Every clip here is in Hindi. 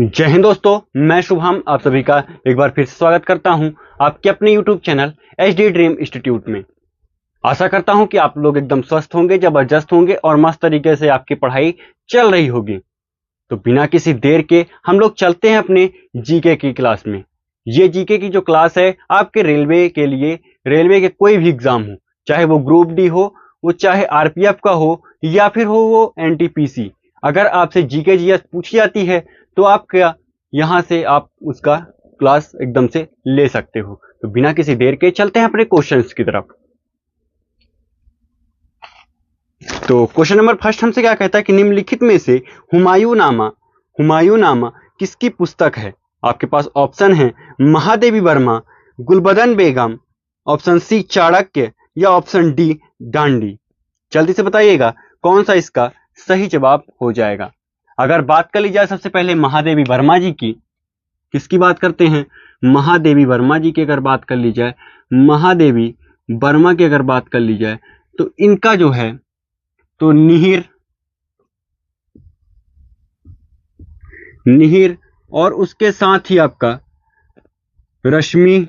जय हिंद दोस्तों, मैं शुभम आप सभी का एक बार फिर से स्वागत करता हूं आपके अपने YouTube channel HD dream institute में। आशा करता हूं कि आप लोग एकदम स्वस्थ होंगे, जबरदस्त होंगे और मस्त तरीके से आपकी पढ़ाई चल रही होगी। तो बिना किसी देर के हम लोग चलते हैं अपने जीके की क्लास में। ये जीके की जो क्लास है आपके रेलवे के लिए, रेलवे के कोई भी एग्जाम हो, चाहे वो ग्रुप डी हो, वो चाहे RPF का हो या फिर हो वो NTPC, अगर आपसे जीके जीएस पूछी जाती है तो आप क्या यहां से आप उसका क्लास एकदम से ले सकते हो। तो बिना किसी देर के चलते हैं अपने क्वेश्चंस की तरफ। तो क्वेश्चन नंबर फर्स्ट हमसे क्या कहता है कि निम्नलिखित में से हुमायूं नामा किसकी पुस्तक है। आपके पास ऑप्शन है महादेवी वर्मा, गुलबदन बेगम, ऑप्शन सी चाणक्य या ऑप्शन डी डांडी। जल्दी से बताइएगा कौन सा इसका सही जवाब हो जाएगा। अगर बात कर ली जाए सबसे पहले महादेवी वर्मा जी की, किसकी बात करते हैं, महादेवी वर्मा जी की अगर बात कर ली जाए, महादेवी वर्मा की अगर बात कर ली जाए तो इनका जो है तो निहिर और उसके साथ ही आपका रश्मि,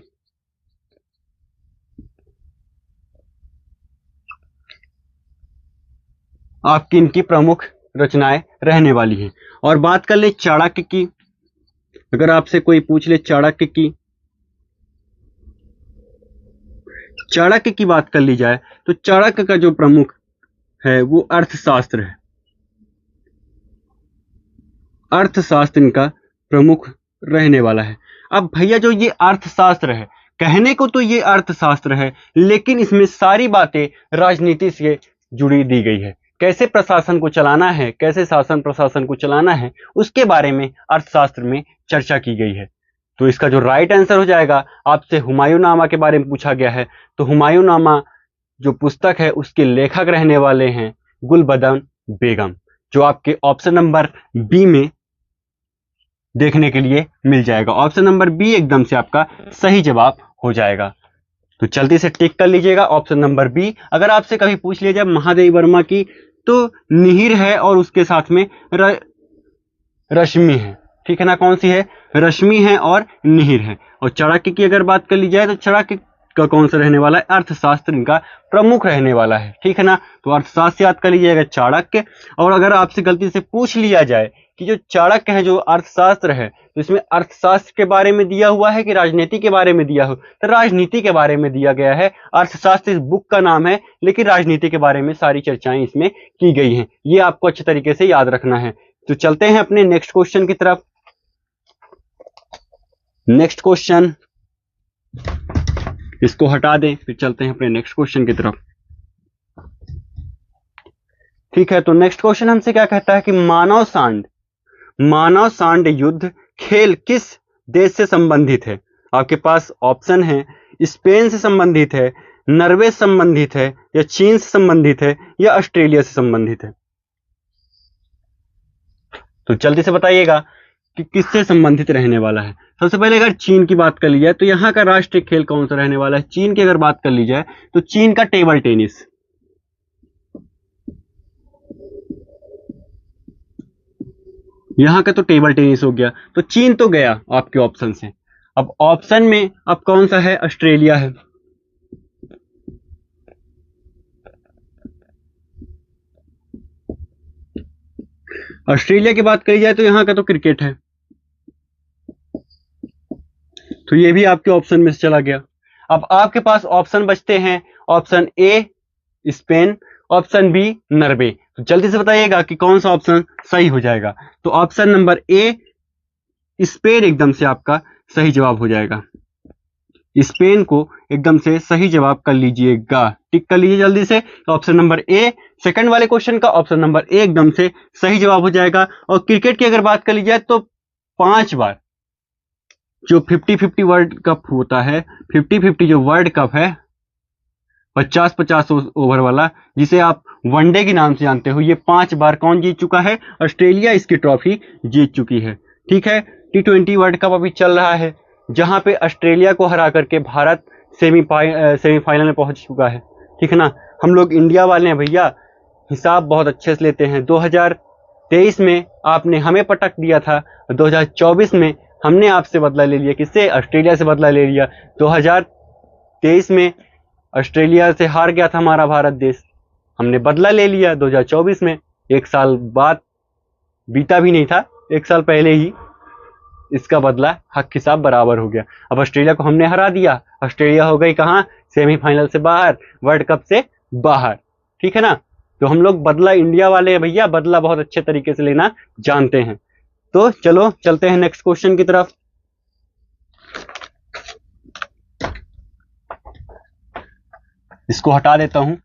आपकी इनकी प्रमुख रचनाएं रहने वाली हैं। और बात कर ले चाणक्य की, अगर आपसे कोई पूछ ले चाणक्य की बात कर ली जाए तो चाणक्य का जो प्रमुख है वो अर्थशास्त्र है। अर्थशास्त्र इनका प्रमुख रहने वाला है। अब भैया जो ये अर्थशास्त्र है, कहने को तो ये अर्थशास्त्र है, लेकिन इसमें सारी बातें राजनीति से जुड़ी दी गई है। कैसे प्रशासन को चलाना है, कैसे शासन प्रशासन को चलाना है, उसके बारे में अर्थशास्त्र में चर्चा की गई है। तो इसका जो राइट आंसर हो जाएगा, आपसे हुमायूंनामा के बारे में पूछा गया है तो हुमायूंनामा जो पुस्तक है उसके लेखक रहने वाले हैं गुलबदन बेगम, जो आपके ऑप्शन नंबर बी में देखने के लिए मिल जाएगा। ऑप्शन नंबर बी एकदम से आपका सही जवाब हो जाएगा। तो जल्दी से टिक कर लीजिएगा ऑप्शन नंबर बी। अगर आपसे कभी पूछ लिया जाए महादेवी वर्मा की तो निहिर है और उसके साथ में रश्मि है, ठीक है ना, कौन सी है, रश्मि है और निहिर है। और चाणक्य की अगर बात कर ली जाए तो चाणक्य का कौन सा रहने वाला है, अर्थशास्त्र इनका प्रमुख रहने वाला है, ठीक है ना। तो अर्थशास्त्र याद कर लीजिएगा चाणक्य। और अगर आपसे गलती से पूछ लिया जाए कि जो चाणक्य है जो अर्थशास्त्र है, तो इसमें अर्थशास्त्र के बारे में दिया हुआ है कि राजनीति के बारे में दिया हो, तो राजनीति के बारे में दिया गया है। अर्थशास्त्र इस बुक का नाम है, लेकिन राजनीति के बारे में सारी चर्चाएं इसमें की गई हैं। ये आपको अच्छे तरीके से याद रखना है। तो चलते हैं अपने नेक्स्ट क्वेश्चन की तरफ। नेक्स्ट क्वेश्चन, इसको हटा दें, फिर चलते हैं अपने नेक्स्ट क्वेश्चन की तरफ। ठीक है, तो नेक्स्ट क्वेश्चन हमसे क्या कहता है कि मानव सांड युद्ध खेल किस देश से संबंधित है। आपके पास ऑप्शन है स्पेन से संबंधित है, नॉर्वे से संबंधित है, या चीन से संबंधित है, या ऑस्ट्रेलिया से संबंधित है। तो जल्दी से बताइएगा कि किससे संबंधित रहने वाला है। सबसे पहले अगर चीन की बात कर ली जाए तो यहां का राष्ट्रीय खेल कौन सा रहने वाला है। चीन की अगर बात कर ली जाए तो चीन का टेबल टेनिस, यहां का तो टेबल टेनिस हो गया। तो चीन तो गया आपके ऑप्शन से। अब ऑप्शन में अब कौन सा है, ऑस्ट्रेलिया है। ऑस्ट्रेलिया की बात करी जाए तो यहां का तो क्रिकेट है, तो ये भी आपके ऑप्शन में से चला गया। अब आपके पास ऑप्शन बचते हैं option A Spain, option B Norway. तो जल्दी से बताइएगा कि कौन सा ऑप्शन सही हो जाएगा। तो ऑप्शन नंबर ए स्पेन एकदम से आपका सही जवाब हो जाएगा। स्पेन को एकदम से सही जवाब कर लीजिएगा, टिक कर लीजिए जल्दी से। ऑप्शन नंबर ए, सेकंड वाले क्वेश्चन का ऑप्शन नंबर ए एकदम से सही जवाब हो जाएगा। और क्रिकेट की अगर बात कर ली जाए तो 5 बार जो 50-50 वर्ल्ड कप होता है, 50-50 जो वर्ल्ड कप है 50-50 ओवर वाला, जिसे आप वनडे के नाम से जानते हो, ये 5 बार कौन जीत चुका है, ऑस्ट्रेलिया इसकी ट्रॉफी जीत चुकी है। ठीक है, T20 वर्ल्ड कप अभी चल रहा है, जहां पे ऑस्ट्रेलिया को हरा करके भारत सेमीफाइनल में पहुंच चुका है। ठीक है ना, हम लोग इंडिया वाले हैं भैया, हिसाब बहुत अच्छे से लेते हैं। 2023 में आपने हमें पटक दिया था, 2024 में हमने आपसे बदला ले लिया। किससे? ऑस्ट्रेलिया से बदला ले लिया। 2023 में ऑस्ट्रेलिया से हार गया था हमारा भारत देश, हमने बदला ले लिया 2024 में। एक साल बाद बीता भी नहीं था, एक साल पहले ही इसका बदला हक हिसाब बराबर हो गया। अब ऑस्ट्रेलिया को हमने हरा दिया, ऑस्ट्रेलिया हो गई कहाँ? सेमीफाइनल से बाहर, वर्ल्ड कप से बाहर। ठीक है ना? तो हम लोग बदला इंडिया वाले हैं भैया, बदला बहुत अच्छे तरीके से लेना जानते हैं। तो चलो चलते हैं नेक्स्ट क्वेश्चन की तरफ। इसको हटा देता हूं।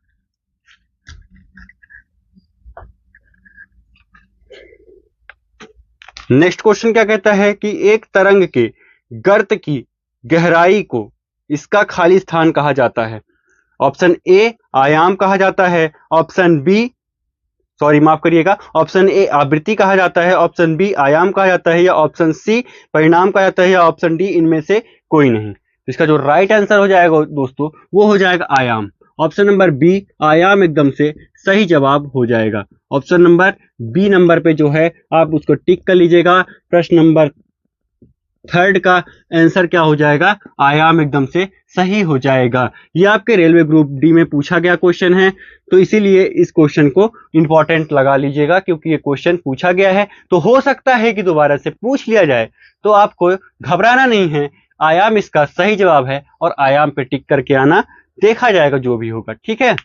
नेक्स्ट क्वेश्चन क्या कहता है कि एक तरंग के गर्त की गहराई को इसका खाली स्थान कहा जाता है। ऑप्शन ए आयाम कहा जाता है, ऑप्शन बी माफ करिएगा, ऑप्शन ए आवृत्ति कहा जाता है, ऑप्शन बी आयाम कहा जाता है, या ऑप्शन सी परिणाम कहा जाता है, या ऑप्शन डी इनमें से कोई नहीं। तो इसका जो राइट आंसर हो जाएगा दोस्तों वो हो जाएगा आयाम। ऑप्शन नंबर बी आयाम एकदम से सही जवाब हो जाएगा। ऑप्शन नंबर बी नंबर पे जो है आप उसको टिक कर लीजिएगा। प्रश्न नंबर 3 का आंसर क्या हो जाएगा? आयाम एकदम से सही हो जाएगा। ये आपके रेलवे ग्रुप डी में पूछा गया क्वेश्चन है, तो इसीलिए इस क्वेश्चन को इंपॉर्टेंट लगा लीजिएगा, क्योंकि ये क्वेश्चन पूछा गया है। तो हो सकता है कि दोबारा से पूछ लिया जाए, तो आपको घबराना नहीं है। आयाम इसका सही जवाब है और आयाम पे टिक करके आना, देखा जाएगा जो भी होगा। ठीक है?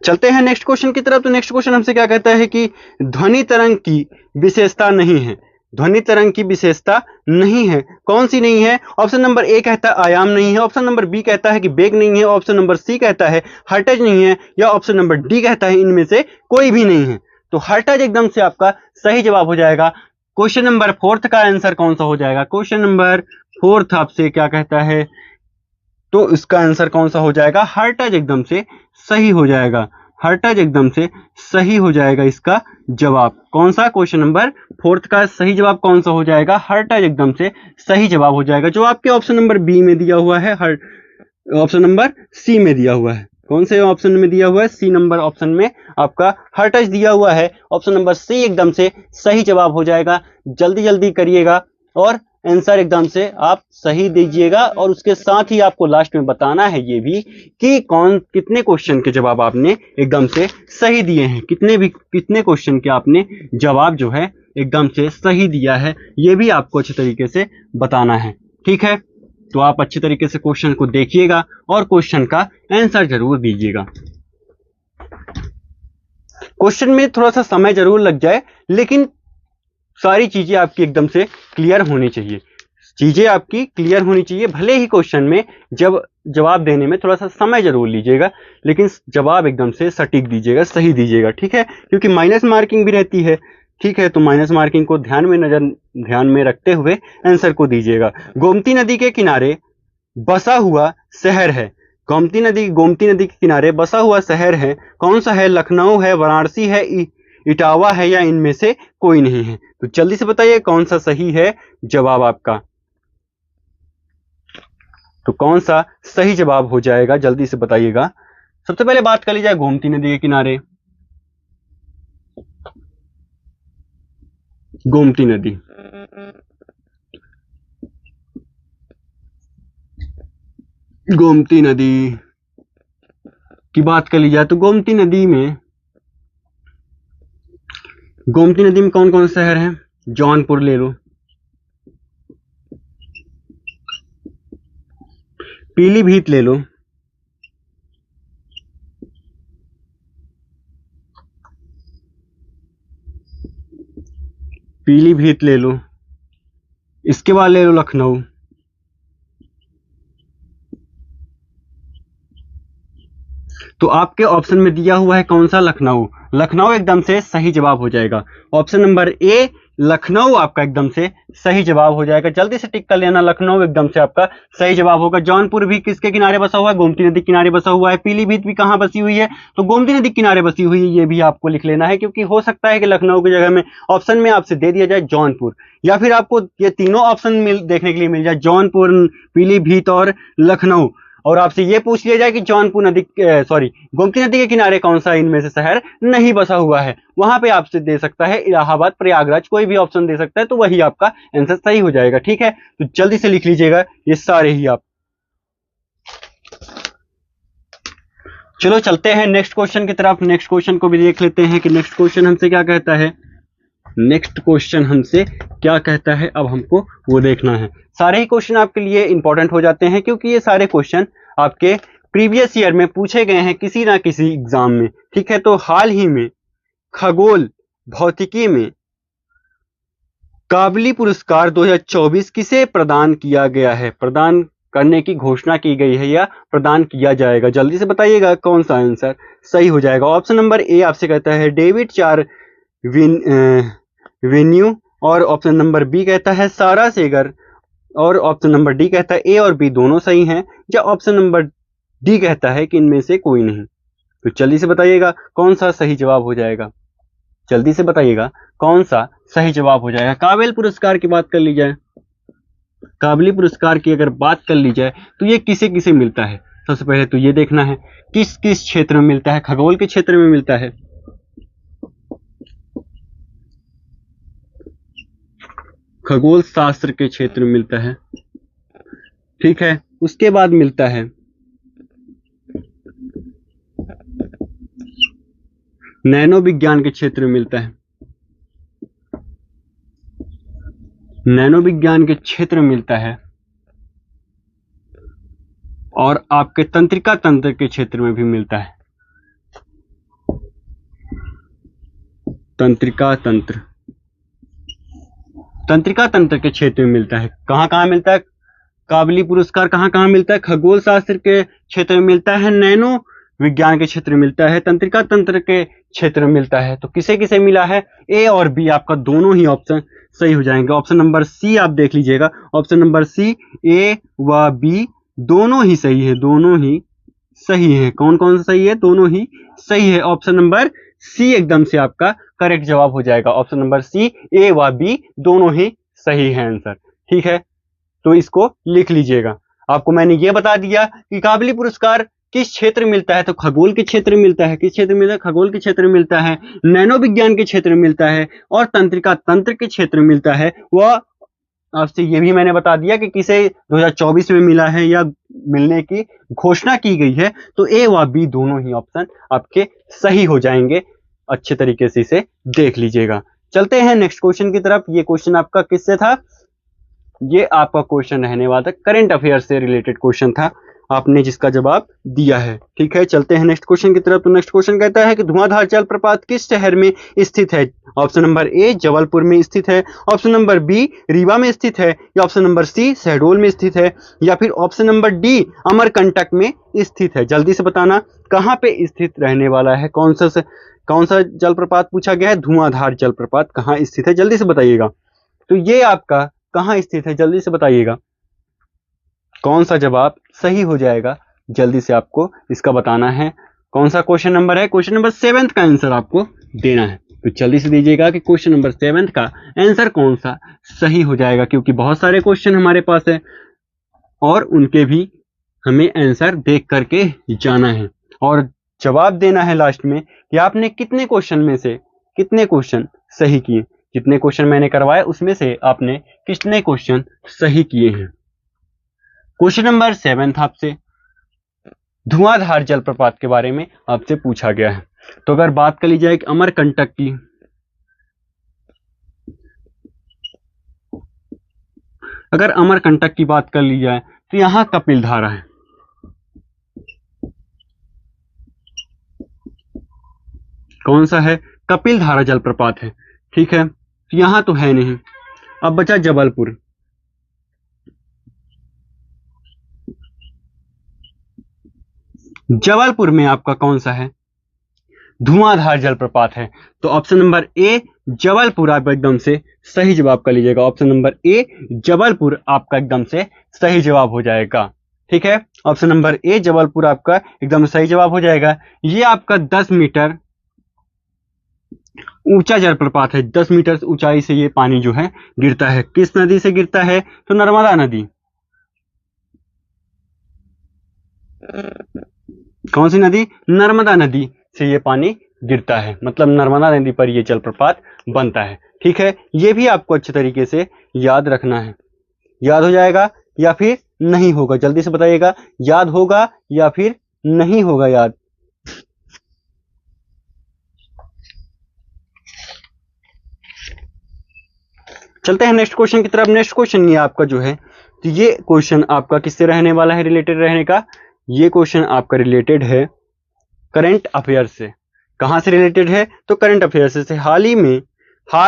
चलते हैं नेक्स्ट क्वेश्चन की तरफ। तो नेक्स्ट क्वेश्चन हमसे क्या कहता है कि ध्वनि तरंग की विशेषता नहीं है। ध्वनि तरंग की विशेषता नहीं है, कौन सी नहीं है? ऑप्शन नंबर ए कहता है आयाम नहीं है, ऑप्शन नंबर बी कहता है कि वेग नहीं है, ऑप्शन नंबर सी कहता है हर्ट्ज नहीं है, या ऑप्शन नंबर डी कहता है इनमें से कोई भी नहीं है। तो हर्ट्ज एकदम से आपका सही जवाब हो जाएगा। क्वेश्चन नंबर 4 का आंसर कौन सा हो जाएगा? क्वेश्चन नंबर 4 आपसे क्या कहता है, तो इसका आंसर कौन सा हो जाएगा? हर्ट्ज एकदम से सही हो जाएगा। हर्ट्ज एकदम से सही हो जाएगा इसका जवाब। कौन सा? क्वेश्चन नंबर 4 का सही जवाब कौन सा हो जाएगा? हर्ट्ज एकदम से सही जवाब हो जाएगा, जो आपके ऑप्शन नंबर बी में दिया हुआ है, ऑप्शन नंबर सी में दिया हुआ है। कौन से ऑप्शन में दिया हुआ है? सी नंबर ऑप्शन में आपका हर्ट्ज दिया हुआ है। ऑप्शन नंबर सी एकदम से सही जवाब हो जाएगा। जल्दी जल्दी करिएगा और आंसर एकदम से आप सही दीजिएगा, और उसके साथ ही आपको लास्ट में बताना है ये भी कि कितने क्वेश्चन के जवाब आपने एकदम से सही दिए हैं, कितने क्वेश्चन के आपने जवाब जो है एकदम से सही दिया है, ये भी आपको अच्छे तरीके से बताना है। ठीक है? तो आप अच्छे तरीके से क्वेश्चन को देखिएगा और क्वेश्चन का आंसर जरूर दीजिएगा। क्वेश्चन में थोड़ा सा समय जरूर लग जाए, लेकिन सारी चीजें आपकी एकदम से क्लियर होनी चाहिए। चीजें आपकी क्लियर होनी चाहिए, भले ही क्वेश्चन में जब जवाब देने में थोड़ा सा समय जरूर लीजिएगा, लेकिन जवाब एकदम से सटीक दीजिएगा, सही दीजिएगा। ठीक है? क्योंकि माइनस मार्किंग भी रहती है। ठीक है? तो माइनस मार्किंग को ध्यान में रखते हुए आंसर को दीजिएगा। गोमती नदी के किनारे बसा हुआ शहर है। गोमती नदी के किनारे बसा हुआ शहर है, कौन सा है? लखनऊ है, वाराणसी है, इटावा है, या इनमें से कोई नहीं है। तो जल्दी से बताइए कौन सा सही है जवाब आपका। तो कौन सा सही जवाब हो जाएगा, जल्दी से बताइएगा। सबसे पहले बात कर ली जाए गोमती नदी के किनारे। गोमती नदी, गोमती नदी की बात कर ली जाए तो गोमती नदी में कौन कौन से शहर हैं? जौनपुर ले लो, पीलीभीत ले लो, इसके बाद ले लो लखनऊ, तो आपके ऑप्शन में दिया हुआ है कौन सा? लखनऊ। लखनऊ एकदम से सही जवाब हो जाएगा। ऑप्शन नंबर ए लखनऊ आपका एकदम से सही जवाब हो जाएगा। जल्दी से टिक कर लेना, लखनऊ एकदम से आपका सही जवाब होगा। जौनपुर भी किसके किनारे बसा हुआ है? गोमती नदी किनारे बसा हुआ है। पीलीभीत भी कहां बसी हुई है? तो गोमती नदी किनारे बसी हुई है। ये भी आपको लिख लेना है, क्योंकि हो सकता है कि लखनऊ की जगह में ऑप्शन में आपसे दे दिया जाए जौनपुर, या फिर आपको ये तीनों ऑप्शन देखने के लिए मिल जाए, जौनपुर, पीलीभीत और लखनऊ। और आपसे ये पूछ लिया जाए कि जौनपुर नदी गोमती नदी के किनारे कौन सा इनमें से शहर नहीं बसा हुआ है, वहां पे आपसे दे सकता है इलाहाबाद, प्रयागराज, कोई भी ऑप्शन दे सकता है, तो वही आपका आंसर सही हो जाएगा। ठीक है, तो जल्दी से लिख लीजिएगा ये सारे ही आप। चलो चलते हैं नेक्स्ट क्वेश्चन की तरफ। नेक्स्ट क्वेश्चन को भी देख लेते हैं कि नेक्स्ट क्वेश्चन हमसे क्या कहता है। नेक्स्ट क्वेश्चन हमसे क्या कहता है, अब हमको वो देखना है। सारे ही क्वेश्चन आपके लिए इंपॉर्टेंट हो जाते हैं क्योंकि ये सारे क्वेश्चन आपके प्रीवियस ईयर में पूछे गए हैं किसी ना किसी एग्जाम में। ठीक है, तो हाल ही में खगोल भौतिकी में काबली पुरस्कार 2024 किसे प्रदान किया गया है, प्रदान करने की घोषणा की गई है या प्रदान किया जाएगा? जल्दी से बताइएगा कौन सा आंसर सही हो जाएगा। ऑप्शन नंबर ए आपसे कहता है डेविड चार वेन्यू, और ऑप्शन नंबर बी कहता है सारा सेगर, और ऑप्शन नंबर डी कहता है ए और बी दोनों सही हैं, या ऑप्शन नंबर डी कहता है कि इनमें से कोई नहीं। तो जल्दी से बताइएगा कौन सा सही जवाब हो जाएगा। जल्दी से बताइएगा कौन सा सही जवाब हो जाएगा। काबिल पुरस्कार की बात कर ली जाए, काबिली पुरस्कार की अगर बात कर ली जाए तो ये किसे किसे मिलता है। सबसे पहले तो ये देखना है किस किस क्षेत्र में मिलता है। खगोल के क्षेत्र में मिलता है, खगोल शास्त्र के क्षेत्र में मिलता है। ठीक है, उसके बाद मिलता है नैनो विज्ञान के क्षेत्र में मिलता है, नैनो विज्ञान के क्षेत्र में मिलता है, और आपके तंत्रिका तंत्र के क्षेत्र में भी मिलता है। तंत्रिका तंत्र, तंत्रिका तंत्र के क्षेत्र में मिलता है। कहां कहां मिलता है काबिली पुरस्कार, कहां कहां मिलता है? खगोल शास्त्र के क्षेत्र में मिलता है, नैनो विज्ञान के क्षेत्र में मिलता है, तंत्रिका तंत्र के क्षेत्र में मिलता है। तो किसे किसे मिला है? ए और बी आपका दोनों ही ऑप्शन सही हो जाएंगे। ऑप्शन नंबर सी आप देख लीजिएगा, ऑप्शन नंबर सी, ए व बी दोनों ही सही है, दोनों ही सही है। कौन कौन सा सही है? दोनों ही सही है। ऑप्शन नंबर सी एकदम से आपका करेक्ट जवाब हो जाएगा। ऑप्शन नंबर सी, ए व बी दोनों ही सही है आंसर। ठीक है, तो इसको लिख लीजिएगा। आपको मैंने ये बता दिया कि काबिली पुरस्कार किस क्षेत्र में मिलता है, तो खगोल के क्षेत्र में मिलता है। किस क्षेत्र में मिलता है? खगोल के क्षेत्र में मिलता है, नैनो विज्ञान के क्षेत्र में मिलता है, और तंत्रिका तंत्र के क्षेत्र में मिलता है। वह आपसे ये भी मैंने बता दिया कि किसे 2024 में मिला है या मिलने की घोषणा की गई है। तो ए व बी दोनों ही ऑप्शन आपके सही हो जाएंगे। अच्छे तरीके से इसे देख लीजिएगा। चलते हैं नेक्स्ट क्वेश्चन की तरफ। ये क्वेश्चन आपका किससे था? ये आपका क्वेश्चन रहने वाला करंट अफेयर से रिलेटेड क्वेश्चन था, आपने जिसका जवाब दिया है। ठीक है, चलते हैं नेक्स्ट क्वेश्चन की तरफ। तो नेक्स्ट क्वेश्चन कहता है कि धुआंधार जलप्रपात किस शहर में स्थित है? ऑप्शन नंबर ए जबलपुर में स्थित है, ऑप्शन नंबर बी रीवा में स्थित है, या ऑप्शन नंबर सी शहडोल में स्थित है, या फिर ऑप्शन नंबर डी अमरकंटक में स्थित है। जल्दी से बताना कहां पे स्थित रहने वाला है। कौन सा जलप्रपात पूछा गया है? धुआंधार जलप्रपात कहां स्थित है, जल्दी से बताइएगा। तो ये आपका कहां स्थित है, जल्दी से बताइएगा कौन सा जवाब सही हो जाएगा। जल्दी से आपको इसका बताना है। कौन सा क्वेश्चन नंबर है? क्वेश्चन नंबर 7 का आंसर आपको देना है। तो जल्दी से दीजिएगा कि क्वेश्चन नंबर 7 का आंसर कौन सा सही हो जाएगा, क्योंकि बहुत सारे क्वेश्चन हमारे पास है और उनके भी हमें आंसर देख करके जाना है और जवाब देना है लास्ट में कि आपने कितने क्वेश्चन में से कितने क्वेश्चन सही किए। जितने क्वेश्चन मैंने करवाए उसमें से आपने कितने क्वेश्चन सही किए हैं। क्वेश्चन नंबर 7 आपसे धुआंधार जलप्रपात के बारे में आपसे पूछा गया है। तो अगर बात कर ली जाए कि अमरकंटक की, अगर अमरकंटक की बात कर ली जाए तो यहां कपिल धारा है। कौन सा है? कपिल धारा जलप्रपात है। ठीक है, तो यहां तो है नहीं। अब बचा जबलपुर। जबलपुर में आपका कौन सा है? धुआंधार जलप्रपात है। तो ऑप्शन नंबर ए जबलपुर आप एकदम से सही जवाब कर लीजिएगा। ऑप्शन नंबर ए जबलपुर आपका एकदम से सही जवाब हो जाएगा। ठीक है, ऑप्शन नंबर ए जबलपुर आपका एकदम सही जवाब हो जाएगा। ये आपका 10 मीटर ऊंचा जलप्रपात है। 10 मीटर ऊंचाई से ये पानी जो है गिरता है। किस नदी से गिरता है? तो नर्मदा नदी। कौन सी नदी? नर्मदा नदी से ये पानी गिरता है, मतलब नर्मदा नदी पर ये जलप्रपात बनता है। ठीक है, ये भी आपको अच्छे तरीके से याद रखना है। याद हो जाएगा या फिर नहीं होगा? जल्दी से बताइएगा, याद होगा या फिर नहीं होगा याद? चलते हैं नेक्स्ट क्वेश्चन की तरफ। नेक्स्ट क्वेश्चन ये आपका जो है, तो ये क्वेश्चन आपका किससे रहने वाला है, रिलेटेड रहने का? ये क्वेश्चन आपका रिलेटेड है करंट अफेयर से। कहां से रिलेटेड है? तो करंट अफेयर से। हाल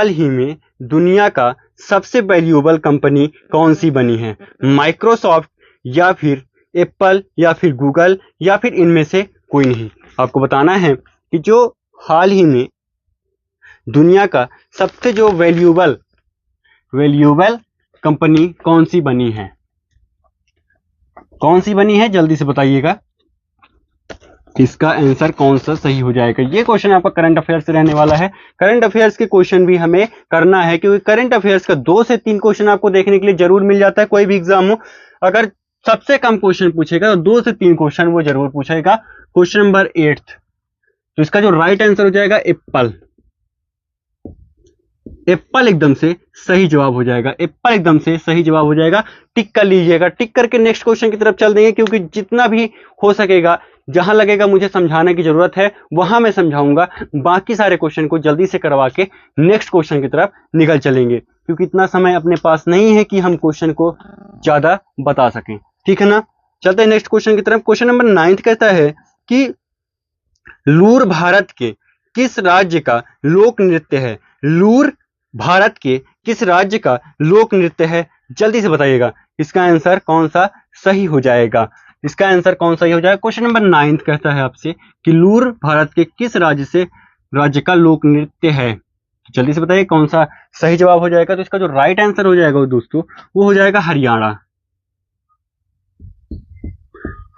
ही में दुनिया का सबसे वैल्यूएबल कंपनी कौन सी बनी है? माइक्रोसॉफ्ट या फिर एप्पल या फिर गूगल या फिर इनमें से कोई नहीं। आपको बताना है कि जो हाल ही में दुनिया का सबसे जो वैल्यूएबल कंपनी कौन सी बनी है? कौन सी बनी है? जल्दी से बताइएगा, इसका आंसर कौन सा सही हो जाएगा। ये क्वेश्चन आपका करंट अफेयर्स से रहने वाला है। करंट अफेयर्स के क्वेश्चन भी हमें करना है, क्योंकि करंट अफेयर्स का 2 से 3 क्वेश्चन आपको देखने के लिए जरूर मिल जाता है। कोई भी एग्जाम हो, अगर सबसे कम क्वेश्चन पूछेगा तो 2 से 3 क्वेश्चन वो जरूर पूछेगा। क्वेश्चन नंबर 8, तो इसका जो राइट आंसर हो जाएगा एप्पल। एप्पल एकदम से सही जवाब हो जाएगा। एप्पल एकदम से सही जवाब हो जाएगा। टिक कर लीजिएगा। टिक करके नेक्स्ट क्वेश्चन की तरफ चल देंगे, क्योंकि जितना भी हो सकेगा, जहां लगेगा मुझे समझाने की जरूरत है वहां मैं समझाऊंगा। बाकी सारे क्वेश्चन को जल्दी से करवा के नेक्स्ट क्वेश्चन की तरफ निकल चलेंगे, क्योंकि इतना समय अपने पास नहीं है कि हम क्वेश्चन को ज्यादा बता सकें। ठीक है ना? चलते हैं नेक्स्ट क्वेश्चन की तरफ। क्वेश्चन नंबर 9 कहता है कि लूर भारत के किस राज्य का लोक नृत्य है? लूर भारत के किस राज्य का लोक नृत्य है? जल्दी से बताइएगा, इसका आंसर कौन सा सही हो जाएगा? इसका आंसर कौन सही हो जाएगा? क्वेश्चन नंबर 9 कहता है आपसे कि लूर भारत के किस राज्य का लोक नृत्य है? जल्दी से बताइए कौन सा सही जवाब हो जाएगा। तो इसका जो राइट आंसर हो जाएगा दोस्तों, वो हो जाएगा हरियाणा।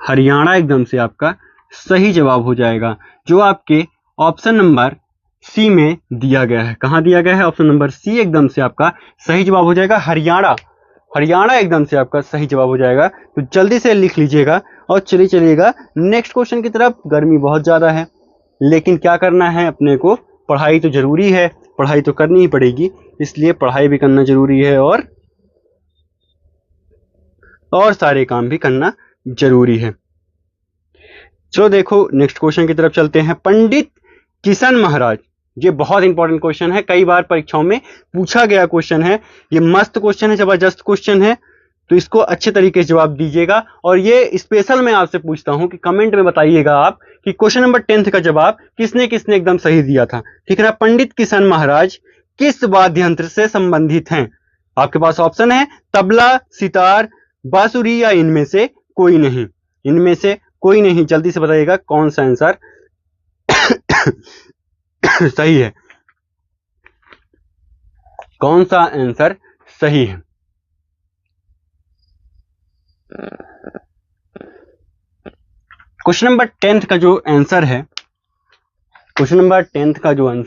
हरियाणा एकदम से आपका सही जवाब हो जाएगा, जो आपके ऑप्शन नंबर सी में दिया गया है। कहां दिया गया है? ऑप्शन नंबर सी एकदम से आपका सही जवाब हो जाएगा। हरियाणा एकदम से आपका सही जवाब हो जाएगा। तो जल्दी से लिख लीजिएगा और चलिएगा नेक्स्ट क्वेश्चन की तरफ। गर्मी बहुत ज्यादा है, लेकिन क्या करना है अपने को? पढ़ाई तो जरूरी है, पढ़ाई तो करनी ही पड़ेगी, इसलिए पढ़ाई भी करना जरूरी है और सारे काम भी करना जरूरी है। चलो देखो नेक्स्ट क्वेश्चन की तरफ चलते हैं। पंडित किशन महाराज, ये बहुत इंपॉर्टेंट क्वेश्चन है, कई बार परीक्षाओं में पूछा गया क्वेश्चन है। ये मस्त क्वेश्चन है, जबरदस्त क्वेश्चन है, तो इसको अच्छे तरीके से जवाब दीजिएगा। और ये स्पेशल मैं आपसे पूछता हूं कि कमेंट में बताइएगा आप कि क्वेश्चन नंबर 10 का जवाब किसने किसने एकदम सही दिया था। ठीक है ना? पंडित किशन महाराज किस वाद्य यंत्र से संबंधित हैं? आपके पास ऑप्शन है तबला, सितार, बांसुरी या इनमें से कोई नहीं। इनमें से कोई नहीं। जल्दी से बताइएगा कौन सा आंसर सही है, कौन सा आंसर सही है। क्वेश्चन नंबर 10 का जो आंसर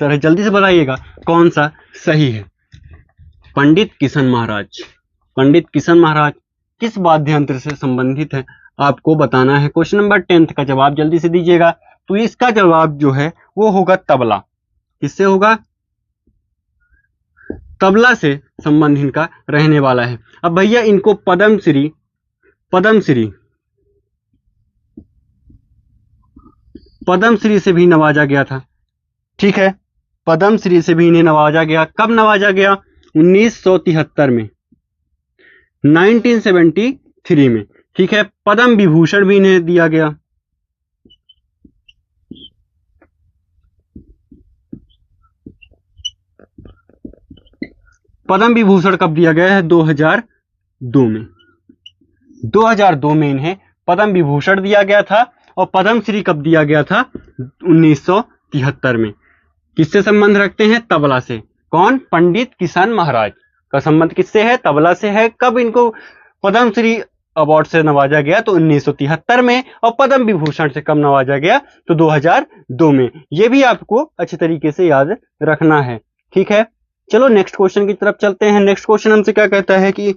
है, जल्दी से बताइएगा कौन सा सही है। पंडित किशन महाराज किस वाद्य यंत्र से संबंधित है, आपको बताना है। क्वेश्चन नंबर 10 का जवाब जल्दी से दीजिएगा। तो इसका जवाब जो है वो होगा तबला। किससे होगा? तबला से संबंध इनका रहने वाला है। अब भैया इनको पद्मश्री से भी नवाजा गया था। ठीक है, पद्मश्री से भी इन्हें नवाजा गया। कब नवाजा गया? 1973 में, 1973 में। ठीक है, पद्म विभूषण भी इन्हें दिया गया। पद्म विभूषण कब दिया गया है? 2002 में। 2002 में इन्हें पद्म विभूषण दिया गया था। और पद्मश्री कब दिया गया था? 1973 में। किससे संबंध रखते हैं? तबला से। कौन? पंडित किशन महाराज का संबंध किससे है? तबला से है। कब इनको पद्मश्री अवार्ड से नवाजा गया? तो 1973 में। और पद्म विभूषण से कब नवाजा गया? तो 2002 में। यह भी आपको अच्छे तरीके से याद रखना है। ठीक है, चलो नेक्स्ट क्वेश्चन की तरफ चलते हैं। नेक्स्ट क्वेश्चन हमसे क्या कहता है कि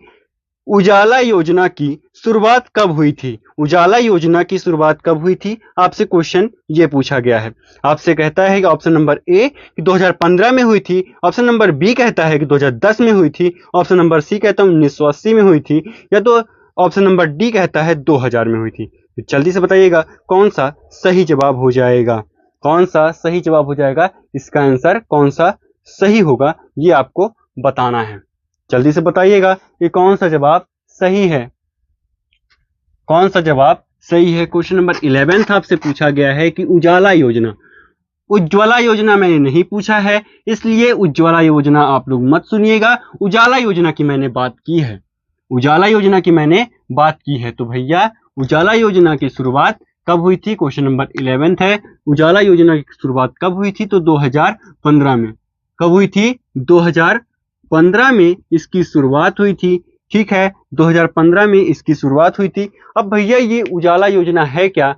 उजाला योजना की शुरुआत कब हुई थी? उजाला योजना की शुरुआत कब हुई थी? आपसे क्वेश्चन ये पूछा गया है। आपसे कहता है कि ऑप्शन नंबर ए कि 2015 में हुई थी, ऑप्शन नंबर बी कहता है कि 2010 में हुई थी, ऑप्शन नंबर सी कहता है 1980 में हुई थी, या तो ऑप्शन नंबर डी कहता है 2000 में हुई थी। तो जल्दी से बताइएगा कौन सा सही जवाब हो जाएगा, कौन सा सही जवाब हो जाएगा, इसका आंसर कौन सा सही होगा ये आपको बताना है। जल्दी से बताइएगा कि कौन सा जवाब सही है, कौन सा जवाब सही है। क्वेश्चन नंबर 11 आपसे पूछा गया है कि उजाला योजना, उज्ज्वला योजना मैंने नहीं पूछा है, इसलिए उज्ज्वला योजना आप लोग मत सुनिएगा। उजाला योजना की मैंने बात की है, उजाला योजना की मैंने बात की है। तो भैया उजाला योजना की शुरुआत कब हुई थी? क्वेश्चन नंबर 11 है, उजाला योजना की शुरुआत कब हुई थी? तो 2015 में। कब हुई थी? 2015 में इसकी शुरुआत हुई थी। ठीक है, 2015 में इसकी शुरुआत हुई थी। अब भैया ये उजाला योजना है क्या?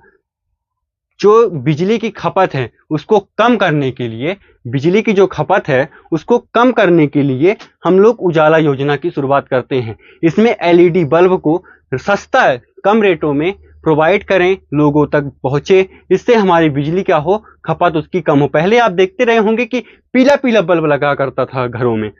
जो बिजली की खपत है उसको कम करने के लिए, बिजली की जो खपत है उसको कम करने के लिए हम लोग उजाला योजना की शुरुआत करते हैं। इसमें एलईडी बल्ब को सस्ता कम रेटों में प्रोवाइड करें, लोगों तक पहुंचे, इससे हमारी बिजली क्या हो, खपत उसकी कम हो। पहले आप देखते रहे होंगे कि पीला पीला बल्ब लगा करता था घरों में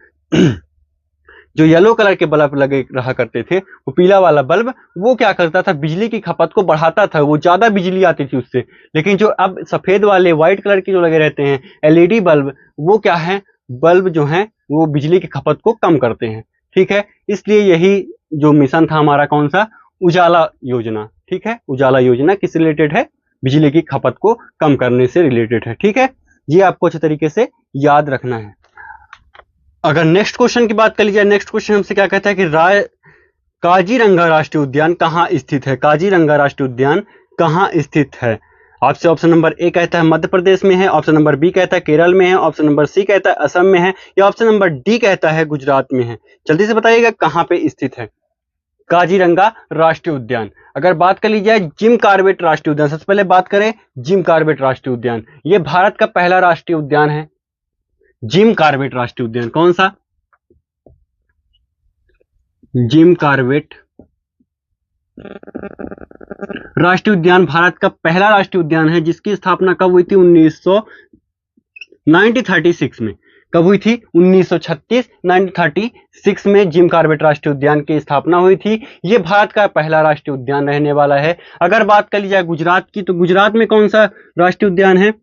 जो येलो कलर के बल्ब लगे रहा करते थे, वो पीला वाला बल्ब वो क्या करता था, बिजली की खपत को बढ़ाता था, वो ज्यादा बिजली आती थी उससे। लेकिन जो अब सफेद वाले व्हाइट कलर के जो लगे रहते हैं एलईडी बल्ब, वो क्या है, बल्ब जो है वो बिजली की खपत को कम करते हैं। ठीक है, इसलिए यही जो मिशन था हमारा, कौन सा, उजाला योजना। ठीक है, उजाला योजना किस रिलेटेड है? बिजली की खपत को कम करने से रिलेटेड है। ठीक है, ये आपको अच्छे तरीके से याद रखना है। अगर नेक्स्ट क्वेश्चन की बात कर ली जाए, नेक्स्ट क्वेश्चन हमसे क्या कहता है कि काजीरंगा राष्ट्रीय उद्यान कहाँ स्थित है? काजीरंगा राष्ट्रीय उद्यान कहाँ स्थित है? आपसे ऑप्शन नंबर ए कहता है मध्य प्रदेश में है, ऑप्शन नंबर बी कहता है केरल में है, ऑप्शन नंबर सी कहता है असम में है, या ऑप्शन नंबर डी कहता है गुजरात में है। जल्दी से बताइएगा कहाँ पे स्थित है काजीरंगा राष्ट्रीय उद्यान। अगर बात कर ली जाए जिम कॉर्बेट राष्ट्रीय उद्यान, सबसे पहले बात करें जिम कॉर्बेट राष्ट्रीय उद्यान, ये भारत का पहला राष्ट्रीय उद्यान है। जिम कॉर्बेट राष्ट्रीय उद्यान कौन सा? जिम कॉर्बेट राष्ट्रीय उद्यान भारत का पहला राष्ट्रीय उद्यान है, जिसकी स्थापना कब हुई थी? 1936 में। कब हुई थी? 1936 में जिम कॉर्बेट राष्ट्रीय उद्यान की स्थापना हुई थी। यह भारत का पहला राष्ट्रीय उद्यान रहने वाला है। अगर बात कर ली जाए गुजरात की, तो गुजरात में कौन सा राष्ट्रीय उद्यान है?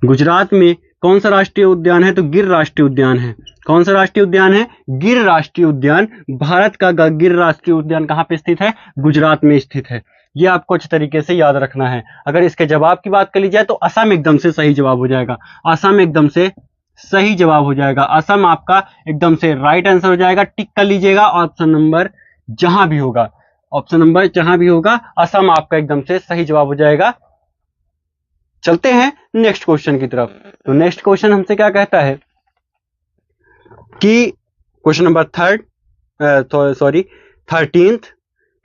गुजरात में कौन सा राष्ट्रीय उद्यान है? तो गिर राष्ट्रीय उद्यान है। कौन सा राष्ट्रीय उद्यान है? गिर राष्ट्रीय उद्यान। भारत का गिर राष्ट्रीय उद्यान कहां पे स्थित है? गुजरात में स्थित है। ये आपको अच्छे तरीके से याद रखना है। अगर इसके जवाब की बात कर ली जाए तो असम एकदम से सही जवाब हो जाएगा। असम एकदम से सही जवाब हो जाएगा। असम आपका एकदम से राइट आंसर हो जाएगा। टिक कर लीजिएगा ऑप्शन नंबर जहां भी होगा, ऑप्शन नंबर जहां भी होगा असम आपका एकदम से सही जवाब हो जाएगा। चलते हैं नेक्स्ट क्वेश्चन की तरफ। तो नेक्स्ट क्वेश्चन हमसे क्या कहता है कि क्वेश्चन नंबर 13th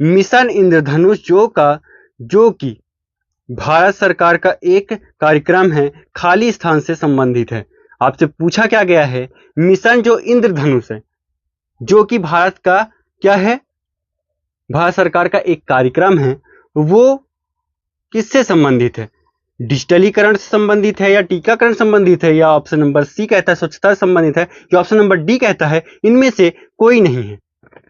मिशन इंद्रधनुष जो कि भारत सरकार का एक कार्यक्रम है, खाली स्थान से संबंधित है। आपसे पूछा क्या गया है, मिशन जो इंद्रधनुष है जो कि भारत का क्या है, भारत सरकार का एक कार्यक्रम है, वो किससे संबंधित है? डिजिटलीकरण से संबंधित है, या टीकाकरण संबंधित है, या ऑप्शन नंबर सी कहता है स्वच्छता से संबंधित है, या ऑप्शन नंबर डी कहता है इनमें से कोई नहीं है।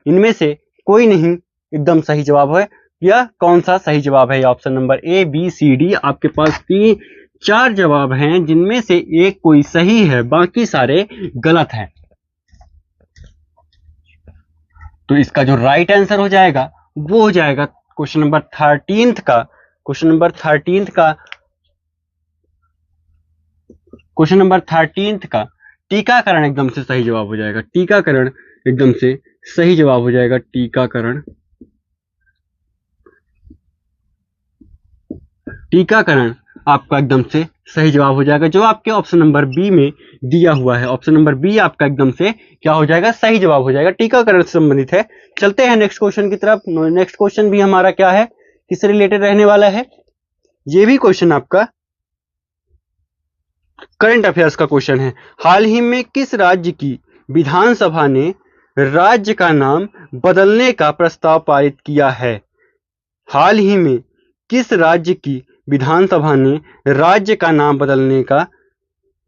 इनमें से कोई नहीं एकदम सही जवाब है। या कौन सा सही जवाब है? Option number A, B, C, D. आपके पास 4 जवाब हैं, जिनमें से एक कोई सही है, बाकी सारे गलत हैं। तो इसका जो राइट आंसर हो जाएगा वो हो जाएगा क्वेश्चन नंबर 13th का, क्वेश्चन नंबर 13th का टीकाकरण एकदम से सही जवाब हो जाएगा। टीकाकरण एकदम से सही जवाब हो जाएगा। टीकाकरण आपका एकदम से सही जवाब हो जाएगा, जो आपके ऑप्शन नंबर बी में दिया हुआ है। ऑप्शन नंबर बी आपका एकदम से क्या हो जाएगा? सही जवाब हो जाएगा। टीकाकरण से संबंधित है। चलते हैं नेक्स्ट क्वेश्चन की तरफ। नेक्स्ट क्वेश्चन भी हमारा क्या है, किससे रिलेटेड रहने वाला है? ये भी क्वेश्चन आपका करंट अफेयर्स का क्वेश्चन है। हाल ही में किस राज्य की विधानसभा ने राज्य का नाम बदलने का प्रस्ताव पारित किया है? हाल ही में किस राज्य की विधानसभा ने राज्य का नाम बदलने का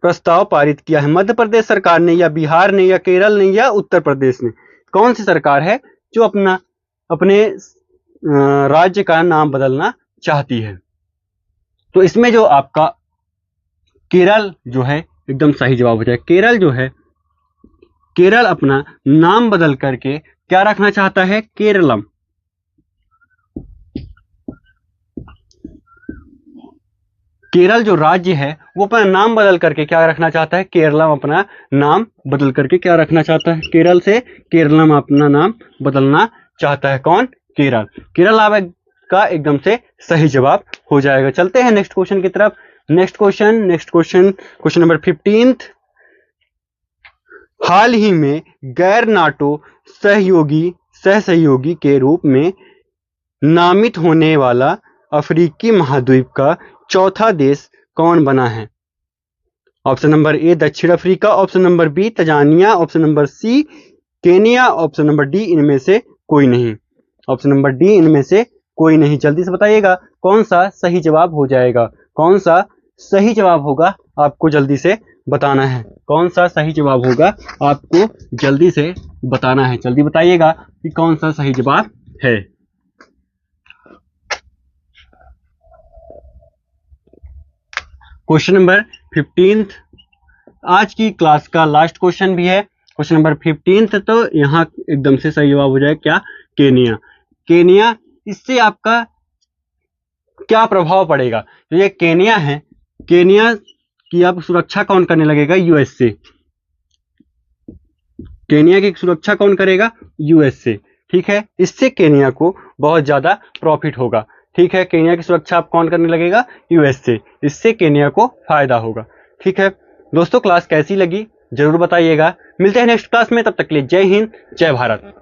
प्रस्ताव पारित किया है? मध्य प्रदेश सरकार ने, या बिहार ने, या केरल ने, या उत्तर प्रदेश ने? कौन सी सरकार है जो अपने राज्य का नाम बदलना चाहती है? तो इसमें जो आपका केरल जो है एकदम सही जवाब हो जाए। केरल जो है, केरल अपना नाम बदल करके क्या रखना चाहता है? केरलम। केरल जो राज्य है वो अपना नाम बदल करके क्या रखना चाहता है? केरलम अपना नाम बदल करके क्या रखना चाहता है? केरल से केरलम अपना नाम बदलना चाहता है। कौन? केरल। केरल आपका एकदम से सही जवाब हो जाएगा। चलते हैं नेक्स्ट क्वेश्चन की तरफ। Next question number 15। हाल ही में गैर नाटो सहसहयोगी के रूप में नामित होने वाला अफ्रीकी महाद्वीप का चौथा देश कौन बना है? ऑप्शन नंबर ए दक्षिण Africa, option number B Tanzania, option number C Kenya, option number D इनमें से कोई नहीं। ऑप्शन नंबर डी इनमें से कोई नहीं। जल्दी से बताइएगा कौन सा सही जवाब हो जाएगा? कौन सा सही जवाब होगा आपको जल्दी से बताना है। कौन सा सही जवाब होगा आपको जल्दी से बताना है। जल्दी बताइएगा कि कौन सा सही जवाब है। क्वेश्चन नंबर 15 आज की क्लास का लास्ट क्वेश्चन भी है। क्वेश्चन नंबर 15 तो यहाँ एकदम से सही जवाब हो जाए क्या? केनिया। केनिया, इससे आपका क्या प्रभाव पड़ेगा? तो ये केनिया है, केनिया की अब सुरक्षा कौन करने लगेगा? यूएसए। केनिया की सुरक्षा कौन करेगा? यूएसए। ठीक है, इससे केनिया को बहुत ज्यादा प्रॉफिट होगा। ठीक है, केनिया की सुरक्षा आप कौन करने लगेगा? यूएसए। इससे केनिया को फायदा होगा। ठीक है दोस्तों, क्लास कैसी लगी जरूर बताइएगा। मिलते हैं नेक्स्ट क्लास में, तब तक के लिए जय हिंद, जय भारत।